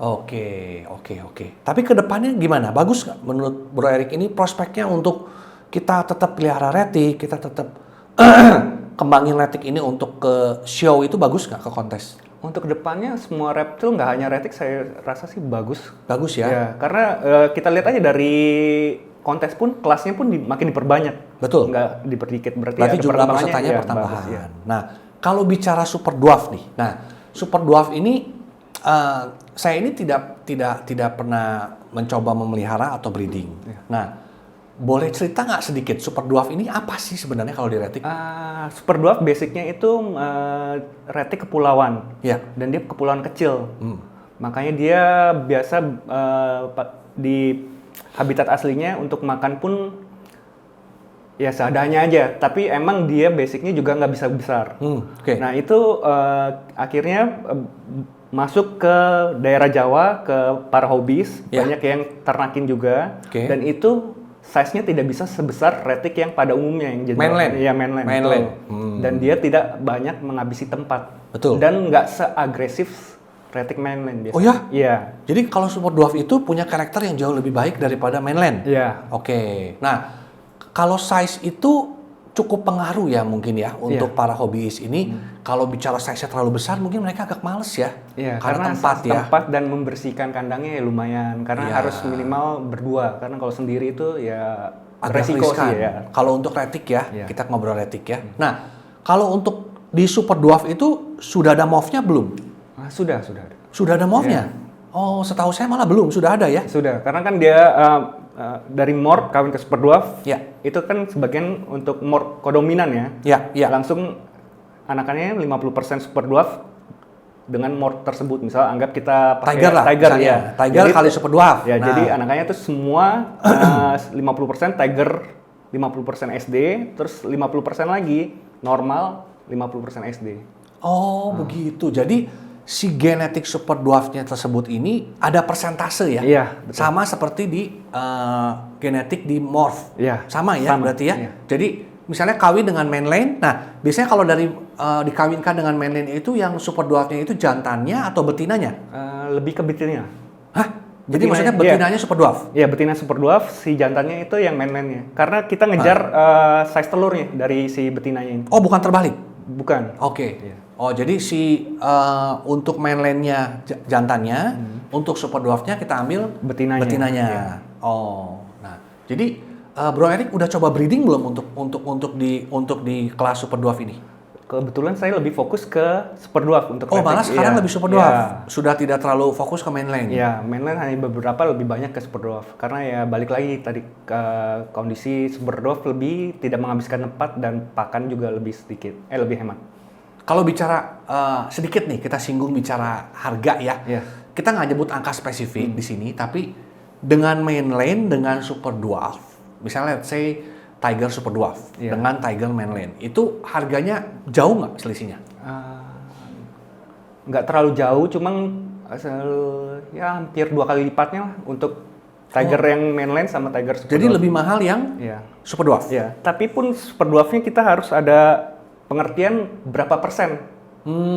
Oke. Tapi kedepannya gimana? Bagus nggak menurut Bro Erik ini prospeknya untuk kita tetap pelihara retik, kita tetap kembangin retik ini untuk ke show itu bagus nggak ke kontes? Untuk kedepannya semua reptil nggak hanya retik, saya rasa sih bagus. Bagus ya? Ya, karena kita lihat aja dari kontes pun kelasnya pun makin diperbanyak. Betul. Nggak diperdikit, berarti Berarti ada jumlah perkembangannya, pesertanya ya, pertambahan. bagus, ya. Nah, kalau bicara super dwarf nih. Nah, super dwarf ini saya ini tidak pernah mencoba memelihara atau breeding. Ya. Nah, boleh cerita nggak sedikit super dwarf ini apa sih sebenarnya kalau di retik? Super dwarf basicnya itu retik kepulauan. Ya. Dan dia kepulauan kecil. Makanya dia biasa di habitat aslinya untuk makan pun ya seadanya aja. Tapi emang dia basicnya juga nggak bisa besar. Oke. Nah itu akhirnya masuk ke daerah Jawa, ke para hobis, Ya. banyak yang ternakin juga. Oke. Dan itu size-nya tidak bisa sebesar retik yang pada umumnya yang jadi Mainland? Iya, mainland. Mainland. betul. Dan dia tidak banyak menghabisi tempat. Betul. Dan nggak seagresif retik mainland biasanya. Oh ya? Iya. Jadi kalau super dwarf itu punya karakter yang jauh lebih baik daripada mainland. Iya. Oke. Nah, kalau size itu cukup pengaruh ya mungkin ya untuk para hobis ini. Kalau bicara size-nya terlalu besar mungkin mereka agak males ya. Iya, karena tempat ya. tempat dan membersihkan kandangnya ya lumayan. Karena Iya. harus minimal berdua. Karena kalau sendiri itu ya Agak resiko riskan. sih ya. Kalau untuk retik ya, Iya. kita ngobrol retik ya. Nah, kalau untuk di super dwarf itu sudah ada morph-nya belum? Sudah. Sudah ada morph-nya? Oh, setahu saya malah belum, sudah ada ya? Sudah, karena kan dia dari morph kawin ke super dwarf, Ya. itu kan sebagian untuk morph kodominan ya. Ya. Langsung anakannya 50% super dwarf dengan morph tersebut. Misal anggap kita pakai Tiger lah, Tiger misalnya. ya. Tiger Jadi, kali super dwarf. Ya, Nah. jadi anakannya itu semua 50% Tiger, 50% SD, terus 50% lagi normal, 50% SD. Oh, begitu. Jadi si genetik super dwarf-nya tersebut ini ada persentase ya? Iya, betul. Sama seperti di genetik di morph. Iya, Sama ya sama, berarti ya? iya. Jadi misalnya kawin dengan mainland, nah biasanya kalau dari dikawinkan dengan mainland itu yang super dwarf-nya itu jantannya atau betinanya? Lebih ke betina. Hah? Jadi Betinanya, maksudnya iya. betinanya super dwarf? Ya, betina super dwarf, si jantannya itu yang mainlandnya. Karena kita ngejar size telurnya dari si betinanya ini. Oh, bukan terbalik? Bukan. Oke. Iya. Oh, jadi si untuk mainlandnya jantannya, untuk super dwarf-nya kita ambil Betinanya. Iya. Oh, nah, jadi Bro Erik udah coba breeding belum untuk di kelas super dwarf ini? Kebetulan saya lebih fokus ke super dwarf untuk Oh, retik. malah sekarang Iya. lebih super dwarf. Iya. Sudah tidak terlalu fokus ke mainland. Ya, mainland hanya beberapa lebih banyak ke super dwarf. Karena ya balik lagi tadi ke kondisi super dwarf lebih tidak menghabiskan tempat dan pakan juga lebih sedikit, lebih hemat. Kalau bicara sedikit nih, kita singgung bicara harga ya. Iya. Kita nggak nyebut angka spesifik di sini, tapi dengan mainland dengan super dwarf, misalnya let's say Tiger super dwarf Iya. dengan Tiger mainland, itu harganya jauh nggak selisihnya? Nggak terlalu jauh, cuman ya hampir 2 kali lipatnya lah untuk Tiger yang mainland sama Tiger super Jadi dwarf. lebih mahal yang Iya. super dwarf. Ya, tapi pun super dwarfnya kita harus ada pengertian berapa persen.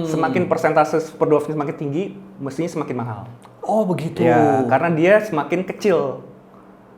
Semakin persentase super dwarfnya semakin tinggi, mestinya semakin mahal. Oh begitu. Ya, karena dia semakin kecil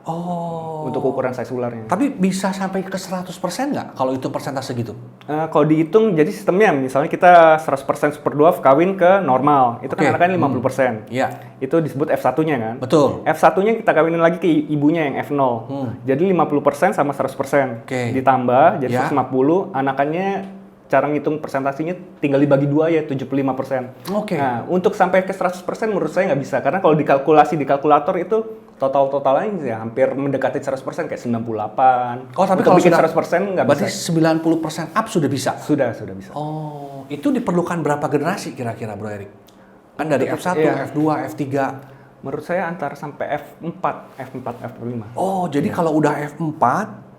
Oh. untuk ukuran size ularnya. Tapi bisa sampai ke 100% nggak kalau itu persentase gitu? Kalau dihitung, jadi sistemnya misalnya kita 100% super dwarf kawin ke normal, itu Oke. kan anakannya 50%. Iya. Itu disebut F1-nya kan? Betul. F1-nya kita kawinin lagi ke ibunya yang F0. Jadi 50% sama 100%. Oke. Ditambah jadi Ya. 150, anakannya cara ngitung persentasinya tinggal dibagi 2 ya 75%. Oke. Nah, untuk sampai ke 100% menurut saya nggak bisa karena kalau dikalkulasi di kalkulator itu totalnya ya hampir mendekati 100% kayak 98. Oh, tapi untuk kalau bikin sudah 100% nggak berarti bisa. 90% up sudah bisa. Sudah bisa. Oh, itu diperlukan berapa generasi kira-kira Bro Erik? Kan dari F1, Iya. F2, F3. Menurut saya antara sampai F4, F5. Oh, jadi kalau udah F4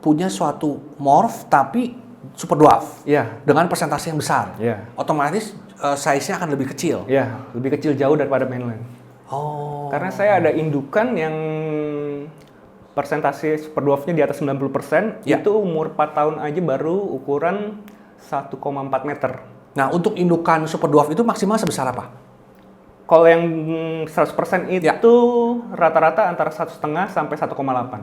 punya suatu morph tapi super dwarf Iya. dengan persentase yang besar. Iya. Otomatis size-nya akan lebih kecil. Ya, lebih kecil jauh daripada mainline. Oh. Karena saya ada indukan yang persentase super dwarf-nya di atas 90%, Ya. itu umur 4 tahun aja baru ukuran 1,4 meter. Nah, untuk indukan super dwarf itu maksimal sebesar apa? Kalau yang 100% itu Ya. rata-rata antara 1,5 sampai 1,8.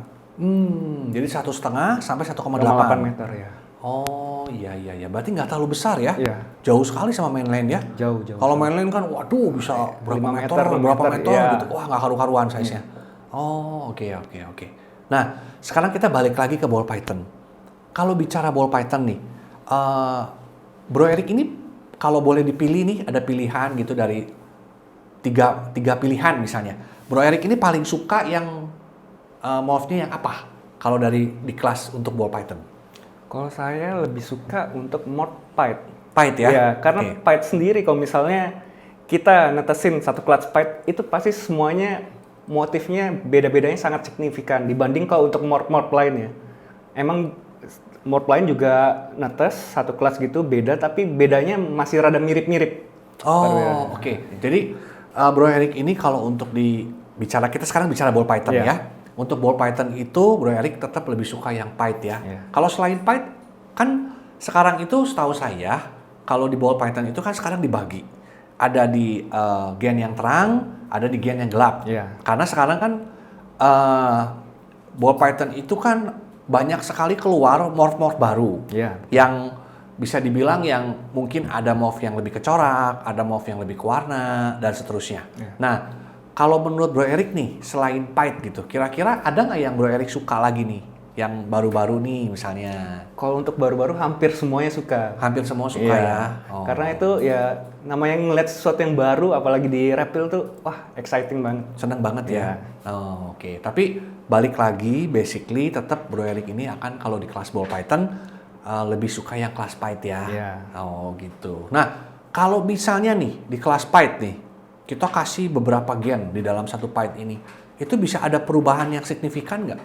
Jadi 1,5 sampai 1,8 1,8 meter ya. Oh, iya. Berarti nggak terlalu besar ya? Iya. Jauh sekali sama mainland ya? Jauh. Kalau mainland kan, waduh bisa berapa 5 meter, meter, 6 berapa meter, meter iya. gitu. Wah, nggak karu-karuan size-nya. Oh, oke. Nah, sekarang kita balik lagi ke ball python. Kalau bicara ball python nih, Bro Erik ini kalau boleh dipilih nih, ada pilihan gitu dari tiga pilihan misalnya. Bro Erik ini paling suka yang morph-nya yang apa? Kalau di kelas untuk ball python? Kalau saya lebih suka untuk mode pipe. Pipe ya? Ya, karena Oke. pipe sendiri kalau misalnya kita netesin satu clutch pipe itu pasti semuanya motifnya beda-bedanya sangat signifikan dibanding kalau untuk mode lainnya. Emang mode lain juga netes satu clutch gitu beda tapi bedanya masih rada mirip-mirip. Oh, oke. Jadi Bro Erik ini kalau untuk kita sekarang bicara ball python Iya. ya. Untuk ball python itu Bro Erik tetap lebih suka yang pipe ya. Iya. Kalau selain pipe kan sekarang itu setahu saya kalau di ball python itu kan sekarang dibagi. Ada di gen yang terang, ada di gen yang gelap. Iya. Karena sekarang kan ball python itu kan banyak sekali keluar morph-morph baru. Iya. Yang bisa dibilang yang mungkin ada morph yang lebih kecorak, ada morph yang lebih ke warna, dan seterusnya. Iya. Nah, kalau menurut Bro Erik nih, selain pipe gitu, kira-kira ada nggak yang Bro Erik suka lagi nih? Yang baru-baru nih misalnya? Kalau untuk baru-baru hampir semuanya suka. Hampir semua suka Iya. ya? Oh. Karena itu ya namanya ngeliat sesuatu yang baru apalagi di Reptil tuh wah exciting banget. Seneng banget ya? Iya. Oh, oke. Tapi balik lagi, basically tetap Bro Erik ini akan kalau di kelas ball python lebih suka yang kelas pipe ya? Iya. Oh gitu. Nah, kalau misalnya nih di kelas pipe nih, kita kasih beberapa gen di dalam satu pipe ini, itu bisa ada perubahan yang signifikan nggak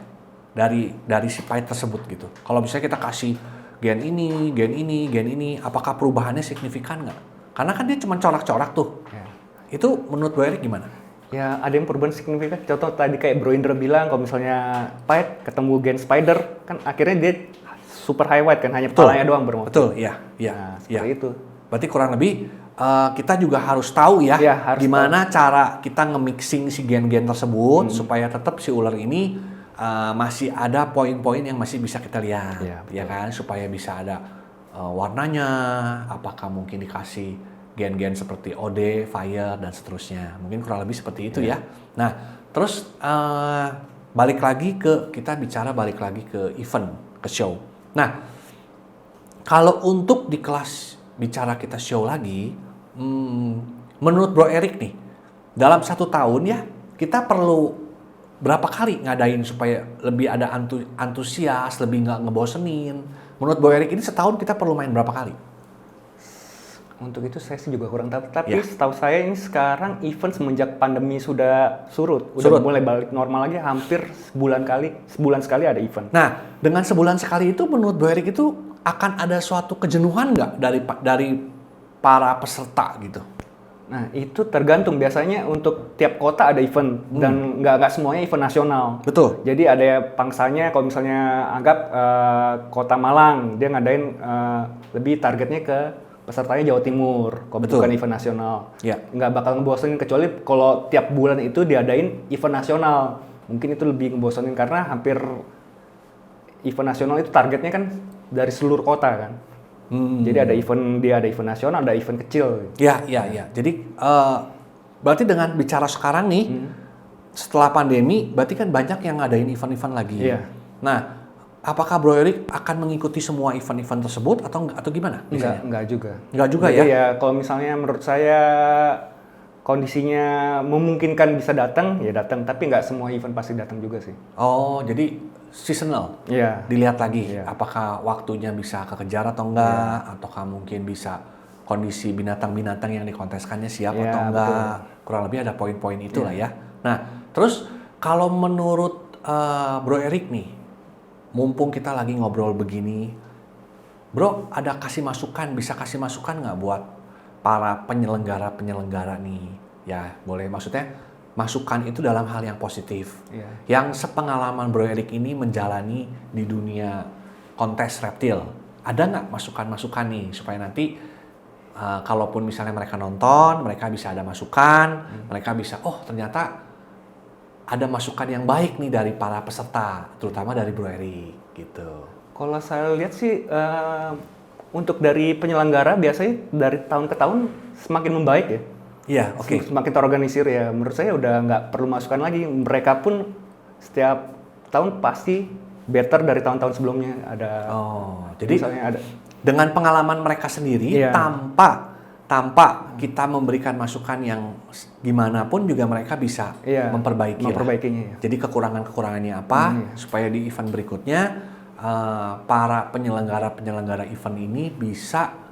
dari si pipe tersebut gitu? Kalau misalnya kita kasih gen ini, apakah perubahannya signifikan nggak? Karena kan dia cuma corak-corak tuh. Ya. Itu menurut Bro Erik gimana? Ya ada yang perubahan signifikan. Contoh tadi kayak Bro Indra bilang kalau misalnya Pipe ketemu gen Spider kan akhirnya dia super high white kan hanya kepalanya doang bermotif. Betul, iya. Nah, seperti itu. Berarti kurang lebih kita juga harus tahu ya, Iya, harus gimana cara kita nge-mixing si gen-gen tersebut supaya tetap si ular ini masih ada poin-poin yang masih bisa kita lihat, Iya, ya kan? Supaya bisa ada warnanya, apakah mungkin dikasih gen-gen seperti OD, Fire dan seterusnya. Mungkin kurang lebih seperti itu ya. Nah, terus kita bicara balik lagi ke event, ke show. Nah, kalau untuk di kelas bicara kita show lagi, menurut Bro Erik nih, dalam 1 tahun ya, kita perlu berapa kali ngadain supaya lebih ada antusias, lebih nggak ngebosenin. Menurut Bro Erik ini setahun kita perlu main berapa kali? Untuk itu saya sih juga kurang tahu. Tapi Ya. setahu saya ini sekarang event semenjak pandemi sudah surut. Surut. Mulai balik normal lagi hampir sebulan sekali ada event. Nah, dengan sebulan sekali itu menurut Bro Erik itu akan ada suatu kejenuhan nggak dari para peserta gitu? Nah itu tergantung biasanya untuk tiap kota ada event dan nggak semuanya event nasional. Betul. Jadi ada pangsanya kalau misalnya anggap kota Malang dia ngadain lebih targetnya ke pesertanya Jawa Timur kalau Betul. bukan event nasional. Ya. Nggak bakal ngebosenin kecuali kalau tiap bulan itu diadain event nasional. Mungkin itu lebih ngebosenin karena hampir event nasional itu targetnya kan dari seluruh kota kan. Jadi ada event nasional, ada event kecil. Ya. Jadi berarti dengan bicara sekarang nih, setelah pandemi, berarti kan banyak yang ngadain event-event lagi. Iya. Nah, apakah Bro Erik akan mengikuti semua event-event tersebut atau gimana? Enggak juga. Enggak juga Jadi ya? kalau misalnya menurut saya kondisinya memungkinkan bisa datang, ya datang. Tapi nggak semua event pasti datang juga sih. Oh, jadi seasonal. Iya. Dilihat lagi Iya. apakah waktunya bisa kekejar atau enggak, ataukah mungkin bisa kondisi binatang-binatang yang dikonteskannya siap Iya, atau enggak. betul. Kurang lebih ada poin-poin itulah ya. Nah, terus kalau menurut Bro Erik nih, mumpung kita lagi ngobrol begini, Bro ada bisa kasih masukan nggak buat para penyelenggara nih? Ya boleh, maksudnya masukan itu dalam hal yang positif. Iya. Yang sepengalaman Bro Erik ini menjalani di dunia kontes reptil, ada nggak masukan-masukan nih supaya nanti kalaupun misalnya mereka nonton, mereka bisa ada masukan, mereka bisa ternyata ada masukan yang baik nih dari para peserta, terutama dari Bro Erik gitu. Kalau saya lihat sih untuk dari penyelenggara biasanya dari tahun ke tahun semakin membaik ya. Iya, oke. Semakin terorganisir ya. Menurut saya udah nggak perlu masukan lagi. Mereka pun setiap tahun pasti better dari tahun-tahun sebelumnya. Ada. Oh, jadi misalnya ada. dengan pengalaman mereka sendiri, Iya. tanpa kita memberikan masukan yang gimana pun juga mereka bisa Iya, memperbaikinya. ya. Jadi kekurangannya apa supaya di event berikutnya para penyelenggara event ini bisa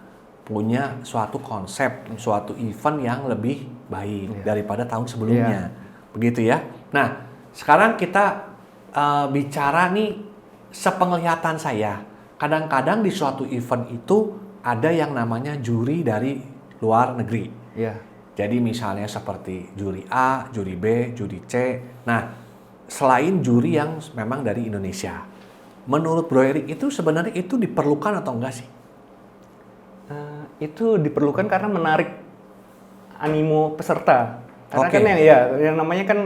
punya suatu konsep, suatu event yang lebih baik daripada tahun sebelumnya. Begitu ya. Nah, sekarang kita bicara nih sepenglihatan saya. Kadang-kadang di suatu event itu ada yang namanya juri dari luar negeri. Iya. Jadi misalnya seperti juri A, juri B, juri C. Nah, selain juri yang memang dari Indonesia. Menurut Bro Erik itu sebenarnya itu diperlukan atau enggak sih? Itu diperlukan karena menarik animo peserta. Karena Oke. kan yang namanya kan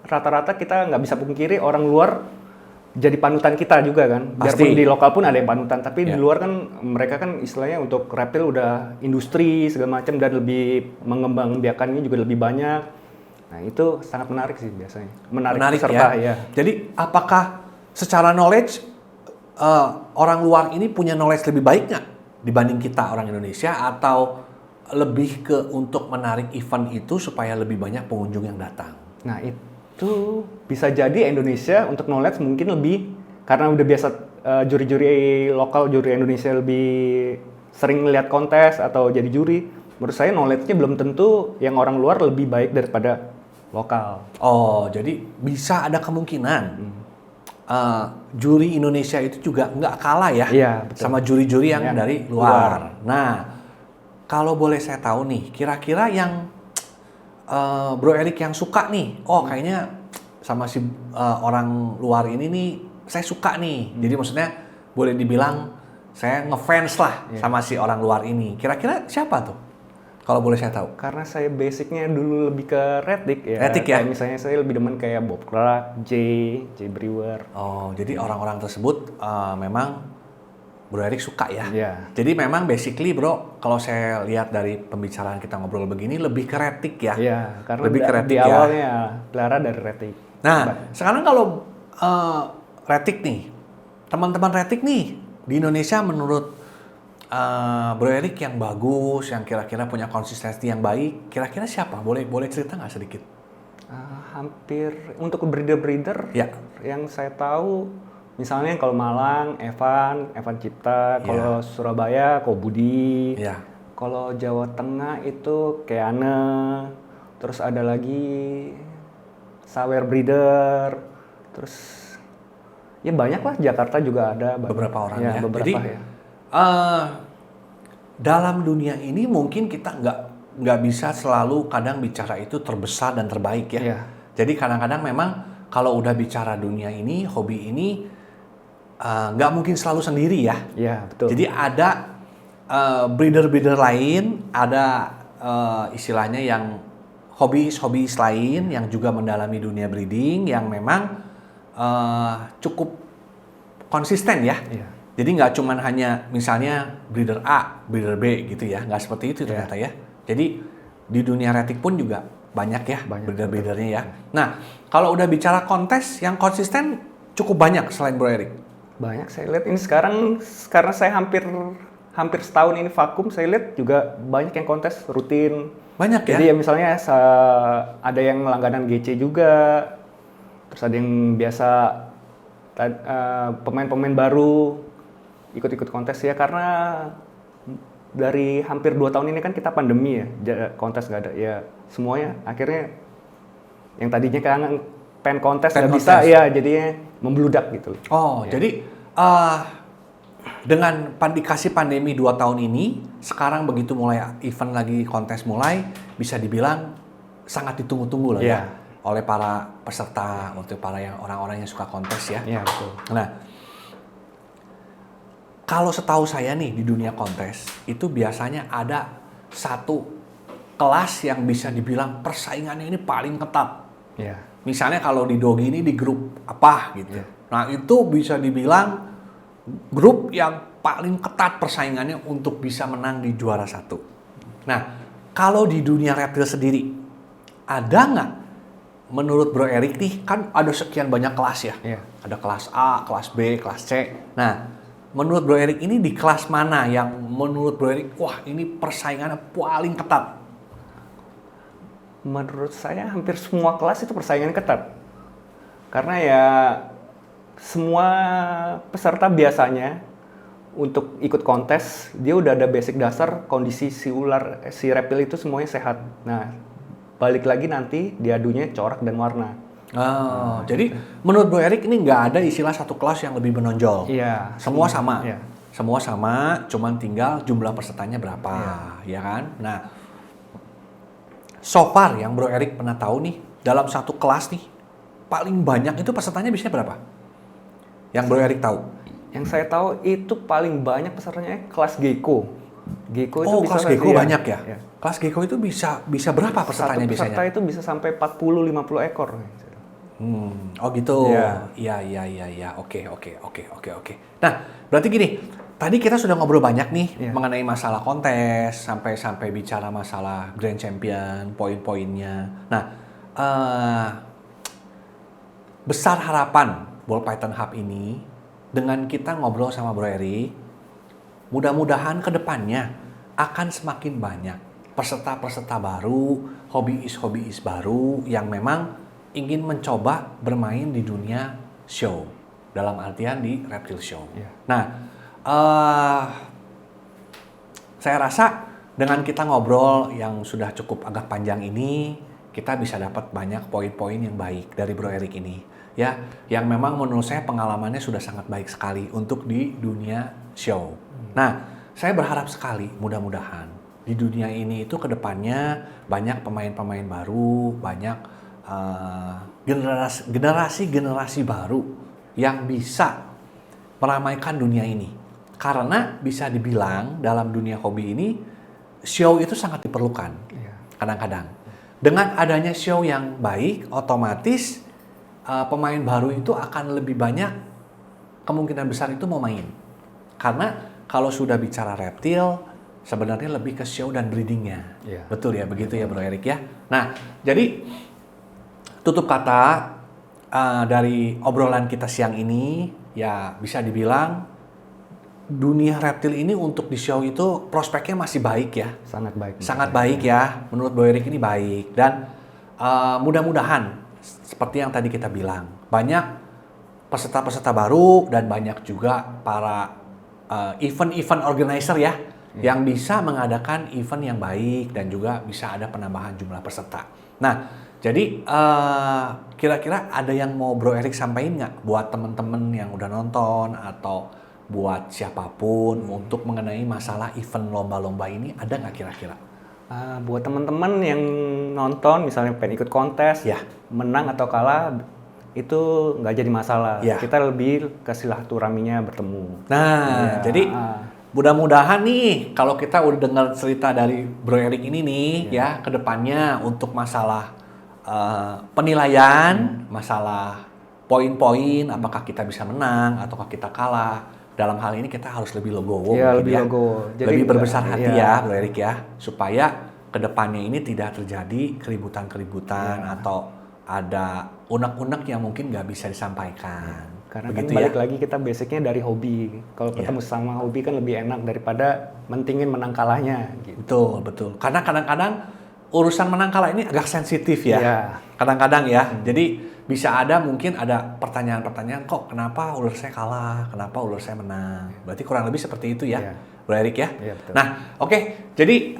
rata-rata kita nggak bisa pungkiri orang luar jadi panutan kita juga kan. Biarpun Pasti. di lokal pun ada yang panutan, tapi Ya. di luar kan mereka kan istilahnya untuk reptil udah industri segala macam dan lebih mengembangbiakannya juga lebih banyak. Nah itu sangat menarik sih biasanya. Menarik peserta ya. Jadi apakah secara knowledge orang luar ini punya knowledge lebih baik nggak dibanding kita orang Indonesia, atau lebih ke untuk menarik event itu supaya lebih banyak pengunjung yang datang? Nah itu bisa jadi Indonesia untuk knowledge mungkin lebih karena udah biasa juri-juri lokal, juri Indonesia lebih sering lihat kontes atau jadi juri. Menurut saya knowledge-nya belum tentu yang orang luar lebih baik daripada lokal. Oh, jadi bisa ada kemungkinan juri Indonesia itu juga nggak kalah ya Iya, betul. sama juri-juri yang Yang dari luar. Nah, kalau boleh saya tahu nih, kira-kira yang Bro Erik yang suka nih, kayaknya sama si orang luar ini nih, saya suka nih. Jadi maksudnya boleh dibilang saya ngefans lah sama si orang luar ini. Kira-kira siapa tuh? Kalau boleh saya tahu. Karena saya basicnya dulu lebih ke retic ya. Retic ya? Kayak misalnya saya lebih demen kayak Bob Clark, J Brewer. Oh, jadi orang-orang tersebut memang Bro Erik suka ya? Iya. Jadi memang basically Bro, kalau saya lihat dari pembicaraan kita ngobrol begini, lebih ke retic ya? Iya, karena lebih ke retic di ya? awalnya Clara dari retic. Nah, sekarang kalau retic nih, teman-teman retic nih, di Indonesia menurut Bro Erik yang bagus, yang kira-kira punya konsistensi yang baik, kira-kira siapa? Boleh cerita nggak sedikit? Hampir untuk breeder-breeder Ya. yang saya tahu, misalnya kalau Malang, Evan Cipta, kalau Surabaya, Ko Budi, Ya. kalau Jawa Tengah itu Keane, terus ada lagi Sawer Breeder, terus ya banyak lah, Jakarta juga ada banyak. Beberapa orang ya. Beberapa Jadi, ya. dalam dunia ini mungkin kita nggak bisa selalu kadang bicara itu terbesar dan terbaik ya. Iya. Jadi kadang-kadang memang kalau udah bicara dunia ini, hobi ini nggak mungkin selalu sendiri ya. Iya, betul. Jadi ada breeder-breeder lain, ada istilahnya yang hobis lain yang juga mendalami dunia breeding yang memang cukup konsisten ya. Iya. Jadi nggak cuman hanya misalnya breeder A, breeder B gitu ya, nggak seperti itu ternyata ya. Jadi di dunia retic pun juga banyak ya Banyak, breeder-breedernya ya. Nah, kalau udah bicara kontes yang konsisten cukup banyak selain Bro Erik? Banyak saya lihat ini sekarang karena saya hampir setahun ini vakum, saya lihat juga banyak yang kontes rutin. Banyak ya? Jadi ya misalnya ada yang langganan GC juga, terus ada yang biasa pemain-pemain baru ikut-ikut kontes ya, karena dari hampir 2 tahun ini kan kita pandemi ya, kontes nggak ada ya, semuanya akhirnya yang tadinya pengen kontes nggak bisa ya, jadinya membludak gitu. Oh, ya. Jadi dengan dikasih pandemi 2 tahun ini, sekarang begitu mulai event lagi, kontes mulai, bisa dibilang sangat ditunggu-tunggu lah ya oleh para peserta, untuk para orang-orang yang suka kontes ya. Iya, betul. Nah, kalau setahu saya nih di dunia kontes, itu biasanya ada satu kelas yang bisa dibilang persaingannya ini paling ketat. Iya. Misalnya kalau di Dogi ini di grup apa gitu. Nah, itu bisa dibilang grup yang paling ketat persaingannya untuk bisa menang di juara 1. Nah, kalau di dunia reptil sendiri, ada nggak menurut Bro Erik nih, kan ada sekian banyak kelas ya? Iya. Ada kelas A, kelas B, kelas C. Nah, menurut Bro Erik ini di kelas mana yang menurut Bro Erik, wah ini persaingannya paling ketat? Menurut saya hampir semua kelas itu persaingan ketat. Karena ya semua peserta biasanya untuk ikut kontes, dia udah ada basic dasar kondisi si reptil itu semuanya sehat. Nah, balik lagi nanti diadunya corak dan warna. Jadi menurut Bro Erik ini nggak ada istilah satu kelas yang lebih menonjol. Iya. Semua sama. Iya. Semua sama, cuman tinggal jumlah pesertanya berapa, ya kan? Nah, so far yang Bro Erik pernah tahu nih, dalam satu kelas nih, paling banyak itu pesertanya biasanya berapa? Yang Bro Erik tahu? Yang saya tahu itu paling banyak pesertanya kelas Gecko. Gecko itu bisa kelas Gecko banyak ya? Iya. Kelas Gecko itu bisa berapa pesertanya Satu biasanya? peserta itu bisa sampai 40-50 ekor. Oh gitu. Iya. Iya. Oke. Nah, berarti gini, tadi kita sudah ngobrol banyak nih mengenai masalah kontes, sampai bicara masalah Grand Champion, poin-poinnya. Nah, besar harapan Ball Python Hub ini dengan kita ngobrol sama Bro Erik, mudah-mudahan ke depannya akan semakin banyak peserta-peserta baru, hobiis baru yang memang ingin mencoba bermain di dunia show, dalam artian di reptile show. Nah, saya rasa dengan kita ngobrol yang sudah cukup agak panjang ini, kita bisa dapat banyak poin-poin yang baik dari Bro Erik ini, ya, yang memang menurut saya pengalamannya sudah sangat baik sekali untuk di dunia show. Nah, saya berharap sekali mudah-mudahan di dunia ini itu kedepannya banyak pemain-pemain baru, banyak generasi baru yang bisa meramaikan dunia ini. Karena bisa dibilang dalam dunia hobi ini, show itu sangat diperlukan kadang-kadang. Dengan adanya show yang baik, otomatis pemain baru itu akan lebih banyak, kemungkinan besar itu mau main. Karena kalau sudah bicara reptil, sebenarnya lebih ke show dan breedingnya. Betul ya, begitu ya Bro Erik ya. Nah, jadi tutup kata dari obrolan kita siang ini, ya bisa dibilang dunia reptil ini untuk di show itu prospeknya masih baik ya. Sangat baik. Sangat baik ya. Menurut Bro Erik ini baik. Dan mudah-mudahan seperti yang tadi kita bilang, banyak peserta-peserta baru dan banyak juga para event-event organizer ya, yang bisa mengadakan event yang baik dan juga bisa ada penambahan jumlah peserta. Nah, jadi kira-kira ada yang mau Bro Erik sampaikan nggak buat teman-teman yang udah nonton atau buat siapapun untuk mengenai masalah event lomba-lomba ini, ada nggak kira-kira? Buat teman-teman yang nonton, misalnya pengen ikut kontes, menang atau kalah, itu nggak jadi masalah. Kita lebih ke silaturahminya bertemu. Nah, jadi mudah-mudahan nih kalau kita udah dengar cerita dari Bro Erik ini nih, ya kedepannya untuk masalah penilaian, masalah poin-poin, apakah kita bisa menang ataukah kita kalah. Dalam hal ini kita harus lebih legowo, lebih berbesar hati ya, Bro Erik ya, supaya kedepannya ini tidak terjadi keributan-keributan atau ada unek-unek yang mungkin nggak bisa disampaikan. Karena Begitu kan balik ya? lagi kita basicnya dari hobi. Kalau Iya. ketemu sama hobi kan lebih enak daripada mentingin menang kalahnya gitu. Betul, betul. Karena kadang-kadang urusan menang kalah ini agak sensitif ya. Iya. Kadang-kadang ya. Jadi bisa ada mungkin ada pertanyaan-pertanyaan, kok kenapa ular saya kalah, kenapa ular saya menang. Berarti kurang lebih seperti itu ya, Iya. Bro Erik ya. Iya, betul. Nah, oke. Jadi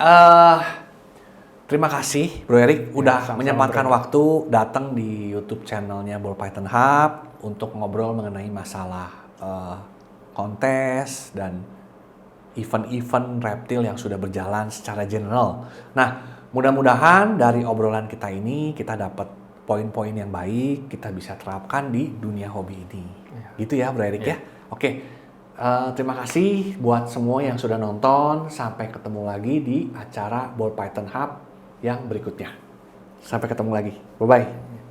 terima kasih Bro Erik udah sama-sama, menyempatkan Bro. waktu datang di YouTube channelnya Ball Python Hub untuk ngobrol mengenai masalah kontes dan event-event reptil yang sudah berjalan secara general. Nah, mudah-mudahan dari obrolan kita ini kita dapat poin-poin yang baik, kita bisa terapkan di dunia hobi ini. Gitu ya, Bro Erik ya. Oke, terima kasih buat semua yang sudah nonton. Sampai ketemu lagi di acara Ball Python Hub yang berikutnya. Sampai ketemu lagi. Bye-bye.